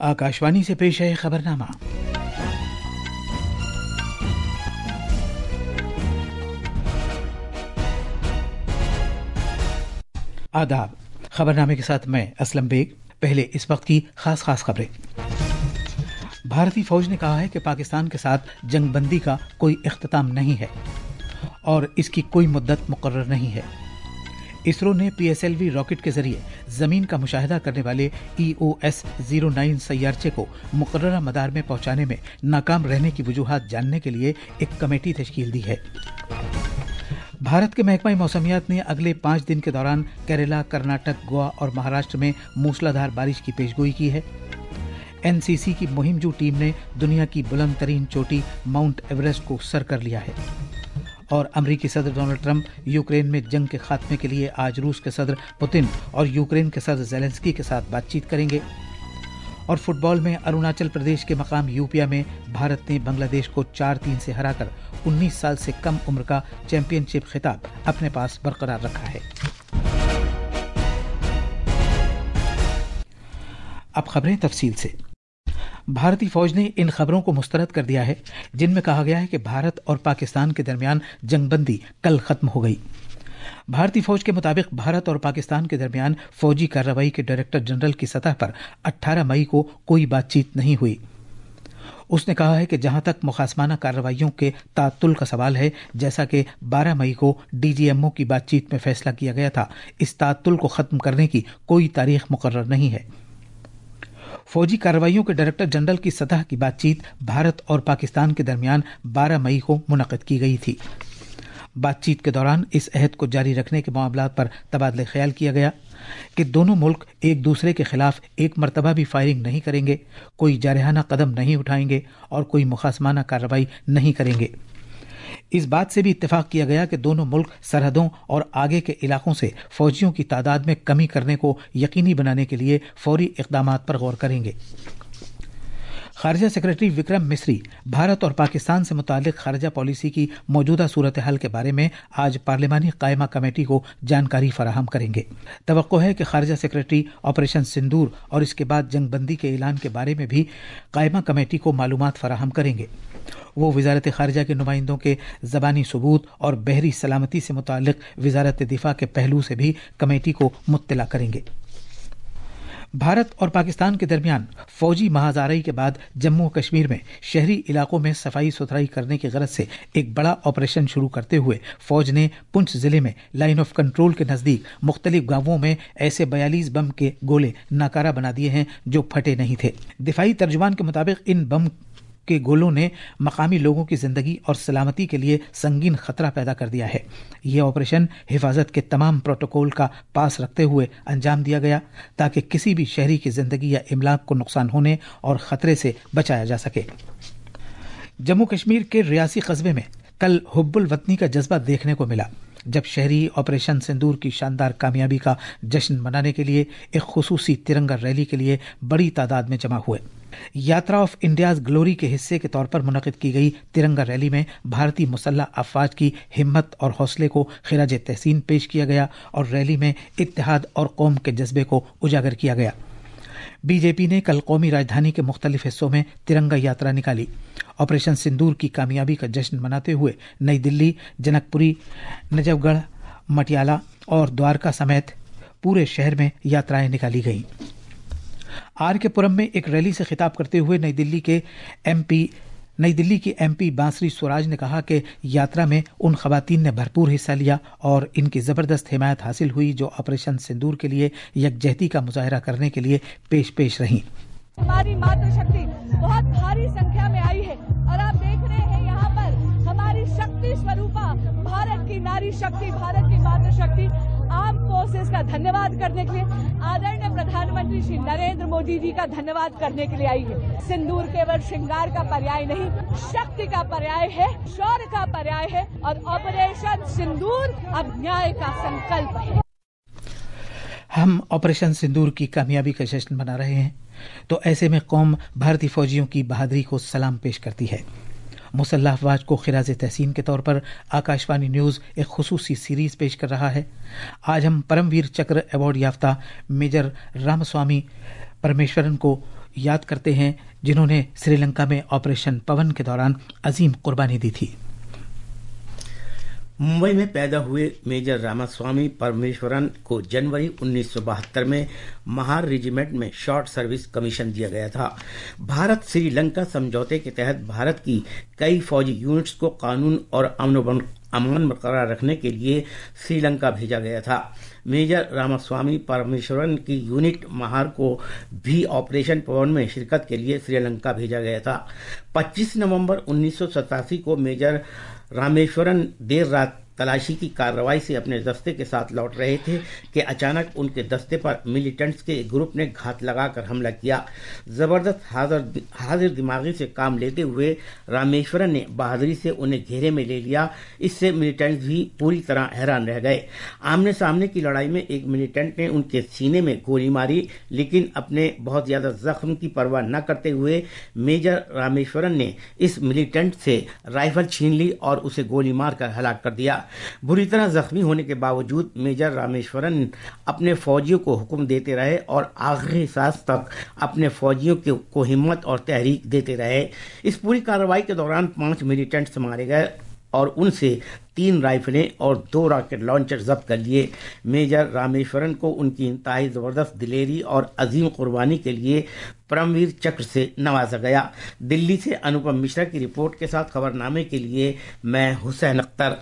आकाशवाणी से पेश है खबरनामा। आदाब। खबरनामे के साथ मैं असलम बेग। पहले इस वक्त की खास खबरें। भारतीय फौज ने कहा है कि पाकिस्तान के साथ जंगबंदी का कोई इख्तिताम नहीं है और इसकी कोई मुद्दत मुकर्रर नहीं है। इसरो ने PSLV रॉकेट के जरिए जमीन का मुशाहिदा करने वाले EOS-09 सैयारचे को मुकर्ररा मदार में पहुंचाने में नाकाम रहने की वजूहात जानने के लिए एक कमेटी तश्कील दी है। भारत के महकमा मौसमियात ने अगले 5 दिन के दौरान केरला, कर्नाटक, गोवा और महाराष्ट्र में मूसलाधार बारिश की पेशगोई की है। NCC की मुहिमजू टीम ने दुनिया की बुलंद तरीन चोटी माउंट एवरेस्ट को सर कर लिया है। और अमरीकी सदर डोनाल्ड ट्रंप यूक्रेन में जंग के खात्मे के लिए आज रूस के सदर पुतिन और यूक्रेन के सदर ज़ेलेंस्की के साथ बातचीत करेंगे। और फुटबॉल में अरुणाचल प्रदेश के मकाम यूपिया में भारत ने बांग्लादेश को 4-3 से हराकर 19 साल से कम उम्र का चैंपियनशिप खिताब अपने पास बरकरार रखा है। अब खबरें तफसील से। भारतीय फौज ने इन खबरों को मुस्तरद कर दिया है जिनमें कहा गया है कि भारत और पाकिस्तान के दरमियान जंगबंदी कल खत्म हो गई। भारतीय फौज के मुताबिक भारत और पाकिस्तान के दरमियान फौजी कार्रवाई के डायरेक्टर जनरल की सतह पर 18 मई को कोई बातचीत नहीं हुई। उसने कहा है कि जहां तक मुखासमाना कार्रवाइयों के तातुल का सवाल है, जैसा कि 12 मई को DGMO की बातचीत में फैसला किया गया था, इस तातुल को खत्म करने की कोई तारीख मुकर्रर नहीं है। फौजी कार्रवाइयों के डायरेक्टर जनरल की सतह की बातचीत भारत और पाकिस्तान के दरमियान 12 मई को मुनक़िद की गई थी। बातचीत के दौरान इस अहद को जारी रखने के मामलात पर तबादला ख्याल किया गया कि दोनों मुल्क एक दूसरे के खिलाफ एक मरतबा भी फायरिंग नहीं करेंगे, कोई जारहाना कदम नहीं उठाएंगे और कोई मुखासमाना कार्रवाई नहीं करेंगे। इस बात से भी इत्तेफाक किया गया कि दोनों मुल्क सरहदों और आगे के इलाकों से फौजियों की तादाद में कमी करने को यकीनी बनाने के लिए फौरी इक़दामात पर गौर करेंगे। खारजा सेक्रेटरी विक्रम मिस्री भारत और पाकिस्तान से मुताल्लिक़ खारजा पॉलिसी की मौजूदा सूरत हाल के बारे में आज पार्लिमानी कायमा कमेटी को जानकारी फराहम करेंगे। तवक्को है कि खारजा सेक्रेटरी ऑपरेशन सिंदूर और इसके बाद जंगबंदी के ऐलान के बारे में भी कायमा कमेटी को मालूमात फराहम करेंगे। वो वजारत खारजा के नुमाइंदों के ज़बानी सबूत और बहरी सलामती से मुताल्लिक़ वजारत दिफा के पहलू से भी कमेटी को मुत्तला करेंगे। भारत और पाकिस्तान के दरमियान फौजी महाजाराई के बाद जम्मू कश्मीर में शहरी इलाकों में सफाई सुथराई करने की गरज से एक बड़ा ऑपरेशन शुरू करते हुए फौज ने पुंछ जिले में लाइन ऑफ कंट्रोल के नजदीक मुख्तलिफ गांवों में ऐसे 42 बम के गोले नाकारा बना दिए हैं जो फटे नहीं थे। दिफाई तर्जुमान के मुताबिक इन बम के गोलों ने मकामी लोगों की जिंदगी और सलामती के लिए संगीन खतरा पैदा कर दिया है। यह ऑपरेशन हिफाजत के तमाम प्रोटोकॉल का पास रखते हुए अंजाम दिया गया ताकि किसी भी शहरी की जिंदगी या इमलाक को नुकसान होने और खतरे से बचाया जा सके। जम्मू कश्मीर के रियासी कस्बे में कल हुब्बुल वतनी का जज्बा देखने को मिला जब शहरी ऑपरेशन सिंदूर की शानदार कामयाबी का जश्न मनाने के लिए एक खुसूसी तिरंगा रैली के लिए बड़ी तादाद में जमा हुए। यात्रा ऑफ इंडियाज ग्लोरी के हिस्से के तौर पर मुनक़िद की गई तिरंगा रैली में भारतीय मुसल्लह अफवाज की हिम्मत और हौसले को खिराज तहसीन पेश किया गया और रैली में इत्तेहाद और कौम के जज्बे को उजागर किया गया। बीजेपी ने कल कौमी राजधानी के मुख्तलिफ हिस्सों में तिरंगा यात्रा निकाली। ऑपरेशन सिंदूर की कामयाबी का जश्न मनाते हुए नई दिल्ली, जनकपुरी, नजफगढ़, मटियाला और द्वारका समेत पूरे शहर में यात्राएं निकाली गईं। आर के पुरम में एक रैली से खिताब करते हुए नई दिल्ली की MP बांसरी स्वराज ने कहा कि यात्रा में उन खवातीन ने भरपूर हिस्सा लिया और इनकी ज़बरदस्त हिमायत हासिल हुई जो ऑपरेशन सिंदूर के लिए यकजहती का मुजाहरा करने के लिए पेश रहीं। हमारी मातृशक्ति बहुत भारी संख्या में आई है और आप देख रहे हैं यहाँ पर हमारी शक्ति स्वरूपा भारत की नारी शक्ति, भारत की मातृशक्ति आर्म फोर्सेस का धन्यवाद करने के लिए, आदरणीय प्रधानमंत्री श्री नरेंद्र मोदी जी का धन्यवाद करने के लिए आई है। सिंदूर केवल श्रृंगार का पर्याय नहीं, शक्ति का पर्याय है, शौर्य का पर्याय है और ऑपरेशन सिंदूर अब न्याय का संकल्प है। हम ऑपरेशन सिंदूर की कामयाबी का जश्न मना रहे हैं तो ऐसे में कौम भारतीय फौजियों की बहादुरी को सलाम पेश करती है। मुसल्लह अफवाज को खिराज तहसीन के तौर पर आकाशवाणी न्यूज़ एक खुसूसी सीरीज पेश कर रहा है। आज हम परमवीर चक्र अवार्ड याफ्ता मेजर रामस्वामी परमेश्वरन को याद करते हैं जिन्होंने श्रीलंका में ऑपरेशन पवन के दौरान अजीम कुर्बानी दी थी। मुंबई में पैदा हुए मेजर रामास्वामी परमेश्वरन को जनवरी 1972 में महार रेजिमेंट में शॉर्ट सर्विस कमीशन दिया गया था। भारत श्रीलंका समझौते के तहत भारत की कई फौजी यूनिट्स को कानून और अमन बरकरार रखने के लिए श्रीलंका भेजा गया था। मेजर रामास्वामी परमेश्वरन की यूनिट महार को भी ऑपरेशन पवन में शिरकत के लिए श्रीलंका भेजा गया था। 25 नवंबर 1987 को मेजर रामेश्वरन देर रात तलाशी की कार्रवाई से अपने दस्ते के साथ लौट रहे थे कि अचानक उनके दस्ते पर मिलिटेंट्स के एक ग्रुप ने घात लगाकर हमला किया। जबरदस्त हाजिर दिमागी से काम लेते हुए रामेश्वरन ने बहादुरी से उन्हें घेरे में ले लिया। इससे मिलिटेंट्स भी पूरी तरह हैरान रह गए। आमने सामने की लड़ाई में एक मिलिटेंट ने उनके सीने में गोली मारी, लेकिन अपने बहुत ज्यादा जख्म की परवाह न करते हुए मेजर रामेश्वरन ने इस मिलिटेंट से राइफल छीन ली और उसे गोली मारकर हलाक कर दिया। बुरी तरह जख्मी होने के बावजूद मेजर रामेश्वरन अपने फौजियों को हुक्म देते रहे और आखिरी सांस तक अपने फौजियों को हिम्मत और तहरीक देते रहे। इस पूरी कार्रवाई के दौरान 5 मिलिटेंट्स मारे गए और उनसे 3 राइफलें और 2 रॉकेट लॉन्चर जब्त कर लिए। मेजर रामेश्वरन को उनकी इंतहाई जबरदस्त दिलेरी और अजीम कुर्बानी के लिए परमवीर चक्र से नवाजा गया। दिल्ली से अनुपम मिश्रा की रिपोर्ट के साथ खबरनामे के लिए मैं हुसैन अख्तर।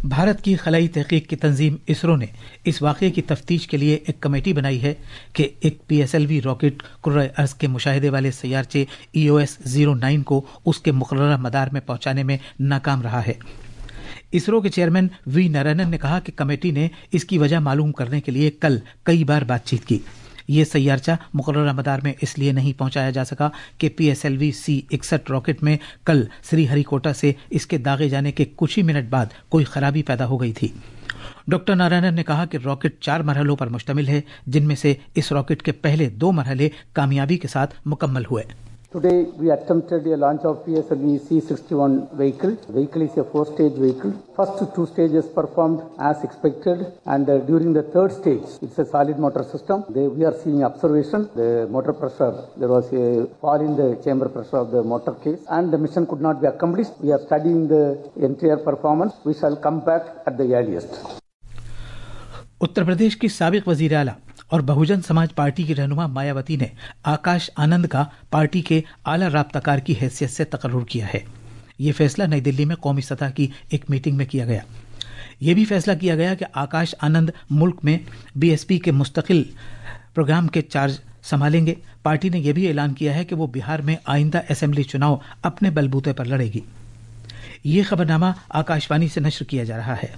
भारत की खलाई तहकीक की तंजीम इसरो ने इस वाक़े की तफ्तीश के लिए एक कमेटी बनाई है कि एक PSLV रॉकेट कुर्रे अर्ज के मुशाहिदे वाले सैयारचे EOS-09 को उसके मुकर्ररा मदार में पहुंचाने में नाकाम रहा है। इसरो के चेयरमैन V नारायणन ने कहा कि कमेटी ने इसकी वजह मालूम करने के लिए कल कई बार बातचीत की। ये सैयारचा मुकर्ररा मदार में इसलिए नहीं पहुंचाया जा सका कि PSLV C-61 रॉकेट में कल श्रीहरिकोटा से इसके दागे जाने के कुछ ही मिनट बाद कोई खराबी पैदा हो गई थी। डॉक्टर नारायणन ने कहा कि रॉकेट 4 मरहलों पर मुश्तमिल है, जिनमें से इस रॉकेट के पहले 2 मरहले कामयाबी के साथ मुकम्मल हुए। Today we attempted a launch of PSLV C-61 vehicle. The vehicle is a 4-stage vehicle. First 2 stages performed as expected, and during the 3rd stage, it's a solid motor system. We are seeing observation. The motor pressure, there was a fall in the chamber pressure of the motor case, and the mission could not be accomplished. We are studying the entire performance. We shall come back at the earliest. Uttar Pradesh की साबिक वजीर आला और Bahujan Samaj party की रहनुमा मायावती ने आकाश आनंद का party के आला राब्ताकार की हैसियत से तकर्रुर किया है। ये फैसला नई दिल्ली में कौमी सतह की एक मीटिंग में किया गया। ये भी फैसला किया गया कि आकाश आनंद मुल्क में BSP के मुस्तकिल प्रोग्राम के चार्ज संभालेंगे। पार्टी ने यह भी ऐलान किया है कि वो बिहार में आइंदा असेंबली चुनाव अपने बलबूते पर लड़ेगी। ये खबरनामा आकाशवाणी से नश्र किया जा रहा है।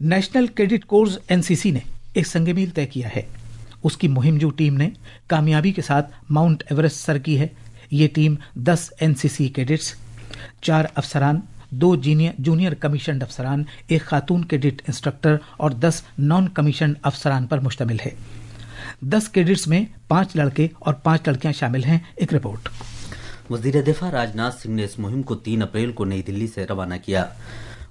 नेशनल कैडेट कोर्स NCC ने एक संग-मील तय किया है। उसकी मुहिमजू टीम ने कामयाबी के साथ माउंट एवरेस्ट सर की है। ये टीम 10 NCC कैडेट्स, 4 अफसरान, 2 जूनियर कमीशन्ड अफसरान, 1 खातून कैडेट इंस्ट्रक्टर और 10 नॉन कमीशन्ड अफसरान पर मुश्तमिल है। 10 कैडेट्स में 5 लड़के और 5 लड़कियां शामिल हैं। एक रिपोर्ट। वजीर दिफा राजनाथ सिंह ने इस मुहिम को 3 अप्रैल को नई दिल्ली से रवाना किया।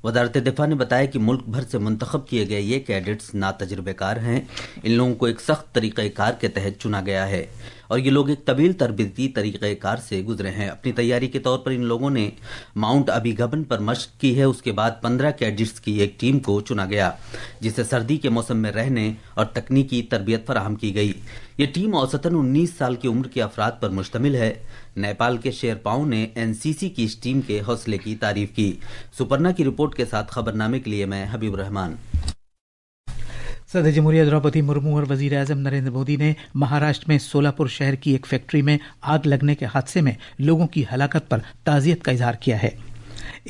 वजारत दिफा ने बताया कि मुल्क भर से मुंतखब किए गए ये कैडेट्स नातजुर्बेकार हैं। इन लोगों को एक सख्त तरीक़ेकार के तहत चुना गया है और ये लोग एक तवील तरबियती तरीक़ेकार से गुजरे हैं। अपनी तैयारी के तौर पर इन लोगों ने माउंट अबीगबन पर मशक की है। उसके बाद 15 कैडेट्स की एक टीम को चुना गया, जिसे सर्दी के मौसम में रहने और तकनीकी तरबियत फराहम की गई। ये टीम औसतन 19 साल की उम्र के अफराद पर मुश्तमिल है। नेपाल के शेरपाओं ने NCC की इस टीम के हौसले की तारीफ की। सुपर्णा की रिपोर्ट के साथ खबरनामे के लिए मैं हबीब रहमान। सदर जमहूरिया द्रौपदी मुर्मू और वजीर आजम नरेंद्र मोदी ने महाराष्ट्र में सोलापुर शहर की एक फैक्ट्री में आग लगने के हादसे में लोगों की हलाकत पर ताज़ियत का इजहार किया है।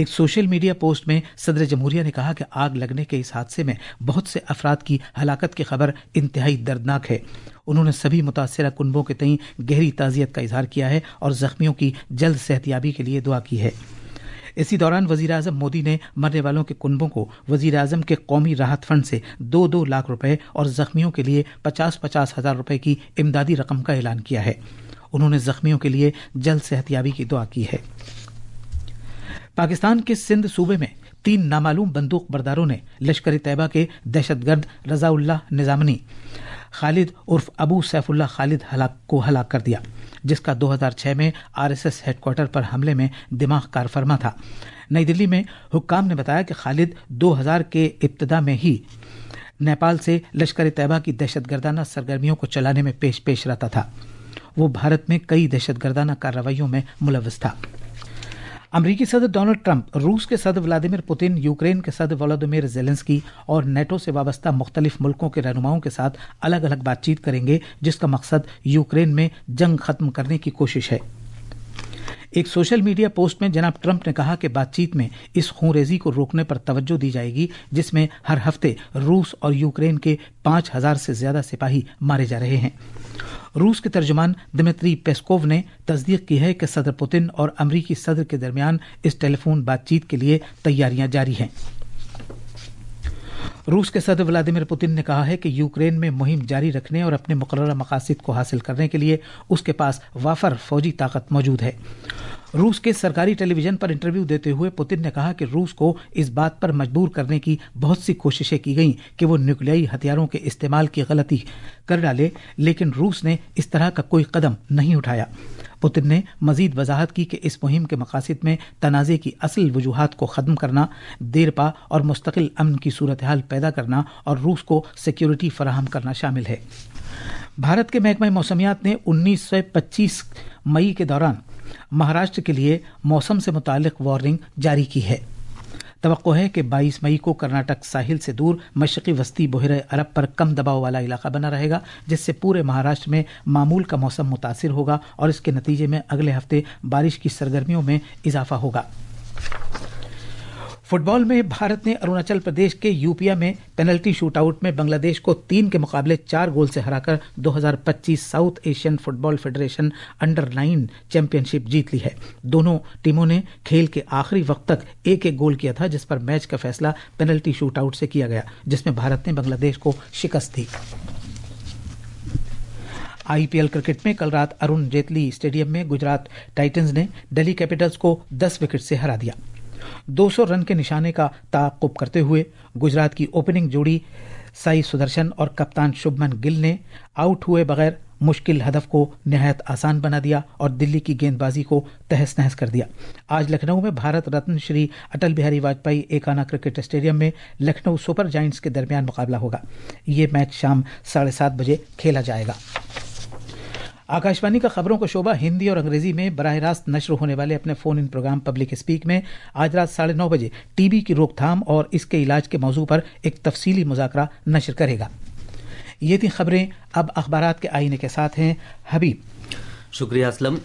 एक सोशल मीडिया पोस्ट में सदर जमहूरिया ने कहा कि आग लगने के इस हादसे में बहुत से अफराद की हलाकत की खबर इंतहाई दर्दनाक है। उन्होंने सभी मुतासिरा कुनबों के तईं गहरी ताज़ियत का इजहार किया है और जख्मियों की जल्द सेहतियाबी के लिए दुआ की है। इसी दौरान वजीर आजम मोदी ने मरने वालों के कुनबों को वजीर आजम के कौमी राहत फंड से 2-2 लाख रुपए और जख्मियों के लिए 50-50 हजार रुपए की इमदादी रकम का ऐलान किया है। उन्होंने जख्मियों के लिए जल्द सेहतियाबी की दुआ की है। पाकिस्तान के सिंध सूबे में 3 नामालूम बंदूक बरदारों ने लश्कर तैयबा के दहशतगर्द रजाउल्लाह निजामनी खालिद उर्फ अबू सैफुल्लाह खालिद को हलाक कर दिया, जिसका 2006 में आरएसएस हेडक्वार्टर पर हमले में दिमाग कारफरमा था। नई दिल्ली में हुक्काम ने बताया कि खालिद 2000 के इब्तिदा में ही नेपाल से लश्कर तैयबा की दहशतगर्दाना सरगर्मियों को चलाने में पेश रहता था। वो भारत में कई दहशतगर्दाना कार्रवाइयों में मुलव्वस था। अमेरिकी सदर डोनाल्ड ट्रंप, रूस के सदर व्लादिमीर पुतिन, यूक्रेन के सदर वोलोदिमीर ज़ेलेंस्की और नेटो से वाबस्ता मुख्तलिफ मुल्कों के रहनुमाओं के साथ अलग अलग बातचीत करेंगे, जिसका मकसद यूक्रेन में जंग खत्म करने की कोशिश है। एक सोशल मीडिया पोस्ट में जनाब ट्रंप ने कहा कि बातचीत में इस खूनरेजी को रोकने पर तवज्जो दी जाएगी जिसमें हर हफ्ते रूस और यूक्रेन के 5000 से ज्यादा सिपाही मारे जा रहे हैं। रूस के तर्जुमान दिमित्री पेस्कोव ने तस्दीक की है कि सदर पुतिन और अमरीकी सदर के दरमियान इस टेलीफोन बातचीत के लिए तैयारियां जारी हैं। रूस के सदर व्लादिमीर पुतिन ने कहा है कि यूक्रेन में मुहिम जारी रखने और अपने मुकर्ररा मकासद को हासिल करने के लिए उसके पास वाफर फौजी ताकत मौजूद है। रूस के सरकारी टेलीविजन पर इंटरव्यू देते हुए पुतिन ने कहा कि रूस को इस बात पर मजबूर करने की बहुत सी कोशिशें की गईं कि वो न्यूक्लियाई हथियारों के इस्तेमाल की गलती कर डाले, लेकिन रूस ने इस तरह का कोई कदम नहीं उठाया। पुतिन ने मजीद वजाहत की कि इस मुहिम के मकासद में तनाज़े की असल वजूहात को ख़त्म करना, देरपा और मुस्तकिल अमन की सूरत हाल पैदा करना और रूस को सिक्योरिटी फराहम करना शामिल है। भारत के महकमा मौसमियात ने 1925 मई के दौरान महाराष्ट्र के लिए मौसम से मुतालिक वार्निंग जारी की है। तवक्को है कि 22 मई को कर्नाटक साहिल से दूर मशरक़ी वस्ती बहरे अरब पर कम दबाव वाला इलाका बना रहेगा, जिससे पूरे महाराष्ट्र में मामूल का मौसम मुतासिर होगा और इसके नतीजे में अगले हफ्ते बारिश की सरगर्मियों में इजाफा होगा। फुटबॉल में भारत ने अरुणाचल प्रदेश के यूपिया में पेनल्टी शूटआउट में बांग्लादेश को 3 के मुकाबले 4 गोल से हराकर 2025 South Asian football federation under nine championship जीत ली है। दोनों टीमों ने खेल के आखिरी वक्त तक एक गोल किया था, जिस पर मैच का फैसला पेनल्टी शूटआउट से किया गया, जिसमें भारत ने बांग्लादेश को शिकस्त दी। आईपीएल क्रिकेट में कल रात अरुण जेटली स्टेडियम में गुजरात टाइटंस ने दिल्ली कैपिटल्स को 10 विकेट से हरा दिया। 200 रन के निशाने का ताक़ुब करते हुए गुजरात की ओपनिंग जोड़ी साई सुदर्शन और कप्तान शुभमन गिल ने आउट हुए बगैर मुश्किल हदफ को निहायत आसान बना दिया और दिल्ली की गेंदबाजी को तहस नहस कर दिया। आज लखनऊ में भारत रत्न श्री अटल बिहारी वाजपेयी एकाना क्रिकेट स्टेडियम में लखनऊ सुपर जायंट्स के दरमियान मुकाबला होगा। ये मैच शाम 7:30 बजे खेला जाएगा। आकाशवाणी का खबरों का शोबा हिंदी और अंग्रेजी में बराह रास्त नश्र होने वाले अपने phone in program public speak में आज रात 9:30 बजे टीबी की रोकथाम और इसके इलाज के मौजू पर एक तफसीली मुज़ाकरा नश्र करेगा। ये थी खबरें। अब अखबारात के आईने के साथ हैं हबीब। शुक्रिया असलम।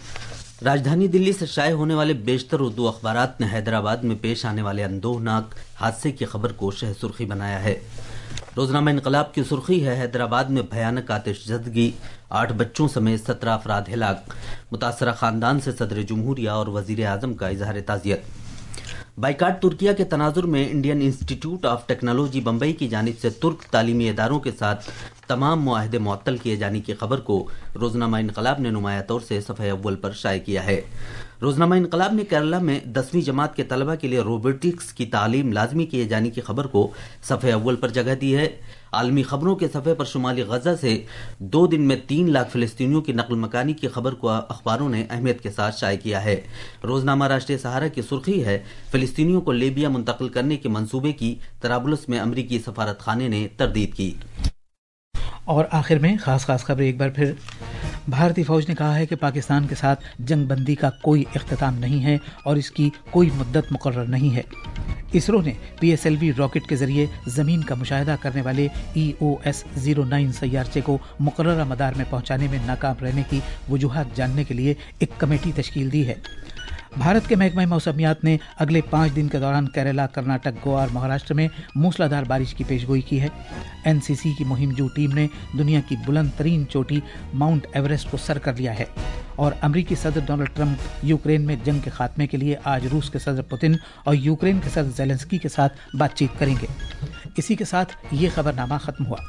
राजधानी दिल्ली से शाये होने वाले बेशतर उर्दू अखबारात ने हैदराबाद में पेश आने वाले अंदोहनाक हादसे की खबर को शह सुर्खी बनाया है। रोजनामा इनकलाब की सुर्खी है, हैदराबाद में भयानक आतिशज़दगी, 8 बच्चों समेत 17 अफराद हिलाक, मुतासरा खानदान से सदर जमहूरिया और वजीर आजम का इजहार ताज़ियत। बाइकाट तुर्किया के तनाजुर में Indian institute of technology Bombay की जानिब से तुर्क तालीमी इदारों के साथ तमाम मुआहदे मुअत्तल किए जाने की खबर को रोजनामा इनकलाब ने नुमाया तौर से सफ़े अव्वल पर शाये किया है। रोजनामा इनकलाब ने केरला में 10वीं जमात के तलबा के लिए रोबोटिक्स की तालीम लाजमी किए जाने की खबर को सफ़े अव्वल पर जगह दी है। आलमी खबरों के सफ़े पर शुमाली गजा से 2 दिन में 3 लाख फिलिस्तीनियों की नकल मकानी की खबर को अखबारों ने अहमियत के साथ शाये किया है। रोजनामा राष्ट्रीय सहारा की सुर्खी है, फिलिस्तीनियों को लीबिया मुंतकिल करने के मंसूबे की तराबुलस में अमरीकी सफारत खाने ने तरदीद की। और आखिर में खास खबर एक बार फिर, भारतीय फौज ने कहा है कि पाकिस्तान के साथ जंग बंदी का कोई इख्तिताम नहीं है और इसकी कोई मुद्दत मुकर्रर नहीं है। इसरो ने PSLV रॉकेट के जरिए जमीन का मुशाहिदा करने वाले EOS-09 सैयारचे को मुकर्ररा मदार में पहुंचाने में नाकाम रहने की वजूहात जानने के लिए एक कमेटी तश्कील दी है। भारत के महकमा मौसमियात ने अगले 5 दिन के दौरान केरला, कर्नाटक, गोवा और महाराष्ट्र में मूसलाधार बारिश की पेशगोई की है। NCC की मुहिमजू टीम ने दुनिया की बुलंद तरीन चोटी माउंट एवरेस्ट को सर कर लिया है। और अमरीकी सदर डोनाल्ड ट्रंप यूक्रेन में जंग के खात्मे के लिए आज रूस के सदर पुतिन और यूक्रेन के सदर ज़ेलेंस्की के साथ बातचीत करेंगे। इसी के साथ ये खबरनामा खत्म हुआ।